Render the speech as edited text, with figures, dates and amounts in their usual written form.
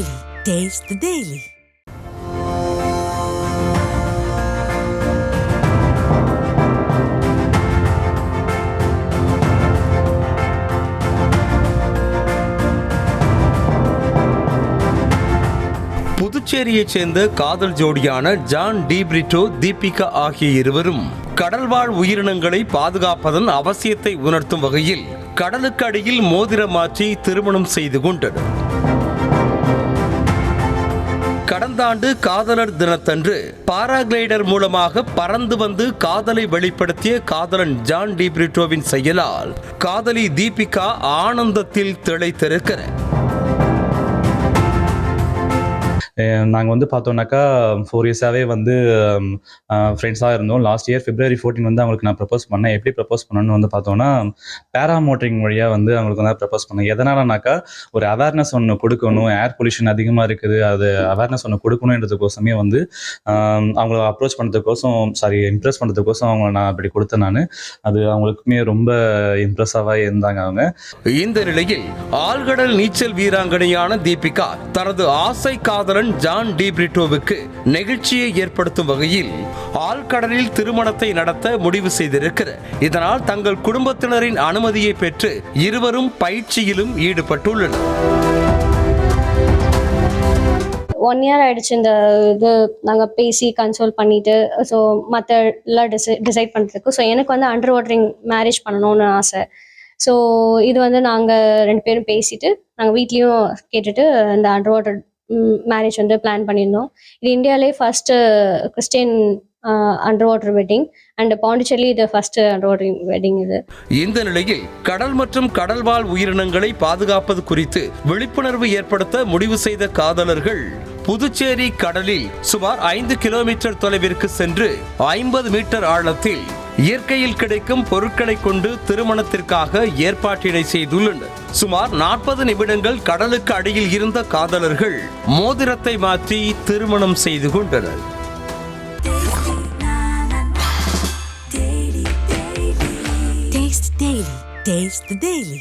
Daily. Taste the Daily. புதுச்சேரியைச் சேர்ந்த காதல் ஜோடியான John D Britto, Deepika ஆகிய இருவரும் கடல்வாழ் உயிரினங்களை பாதுகாப்பதன் அவசியத்தை உணர்த்தும் வகையில் கடலுக்கு அடியில் மோதிரம் மாற்றி திருமணம் செய்து கொண்டனர். கடந்த ஆண்டு காதலர் தினத்தன்று பாராகிளைடர் மூலமாக பறந்து வந்து காதலை வெளிப்படுத்திய காதலன் ஜான் டி பிரிட்டோவின் செயலால் காதலி தீபிகா ஆனந்தத்தில் திளைத்திருக்கிறார். நாங்கள் வந்து பார்த்தோம்னாக்கா 4 இயர்ஸாகவே வந்து ஃப்ரெண்ட்ஸாக இருந்தோம். லாஸ்ட் இயர் February 14 வந்து அவங்களுக்கு நான் ப்ரப்போஸ் பண்ணேன். எப்படி ப்ரப்போஸ் பண்ணணும்னு வந்து பார்த்தோன்னா பேராமோட்டரிங் வழியாக வந்து அவங்களுக்கு வந்து ப்ரப்போஸ் பண்ணேன். எதனாலனாக்கா ஒரு அவேர்னஸ் ஒன்று கொடுக்கணும், ஏர் பொல்யூஷன் அதிகமாக இருக்குது, அது அவேர்னஸ் ஒன்று கொடுக்கணுன்றதுக்கோசமே வந்து அவங்கள அப்ரோச் பண்ணுறதுக்கோசம் இம்ப்ரெஸ் பண்ணுறதுக்கோசம் அவங்கள நான் அப்படி கொடுத்தேன். நான் அது அவங்களுக்குமே ரொம்ப இம்ப்ரெஸ்ஸாக இருந்தாங்க அவங்க. இந்த நிலையில் ஆழ்கடல் நீச்சல் வீராங்கனையான தீபிகா தனது ஆசை காதலன் ஜான் டி பிரிட்டோவுக்கு நெகிழ்ச்சியை ஏற்படுத்தும் வகையில் ஆழ்கடலில் திருமணத்தை நடத்த முடிவு செய்திருக்கிறார். இதனால் தங்கள் குடும்பத்தினரின் அனுமதியை பெற்று இருவரும் பயிற்சியிலும் ஈடுபட்டுள்ளனர். 1 year ஆயிடுச்சு இந்த இது நாங்கள் பேசி கன்சோல் பண்ணிட்டு. ஸோ மற்ற எல்லாம் டிசைட் பண்ணுறதுக்கு. ஸோ எனக்கு வந்து அண்டர் வாட்டரிங் மேரேஜ் பண்ணணும்னு ஆசை. ஸோ இது வந்து நாங்கள் 2 பேரும் பேசிட்டு நாங்கள் வீட்லேயும் கேட்டுட்டு இந்த அண்டர் வாட்டர் மேரேஜ் வந்து பிளான் பண்ணியிருந்தோம். இது இந்தியாவிலே first Christian under water wedding and Pondicherry இது ஃபர்ஸ்ட் அண்டர் வாட்டர் வெட்டிங். இது இந்த நிலையில் கடல் மற்றும் கடல்வாழ் உயிரினங்களை பாதுகாப்பது குறித்து விழிப்புணர்வு ஏற்படுத்த முடிவு செய்த காதலர்கள் புதுச்சேரி கடலில் சுமார் 5 கிலோமீட்டர் தொலைவிற்கு சென்று 50 மீட்டர் ஆழத்தில் இயற்கையில் கிடைக்கும் பொருட்களை கொண்டு திருமணத்திற்காக ஏற்பாட்டினை செய்துள்ளனர். சுமார் 40 நிமிடங்கள் கடலுக்கு அடியில் இருந்த காதலர்கள் மோதிரத்தை மாற்றி திருமணம் செய்து கொண்டனர். Taste the Daily.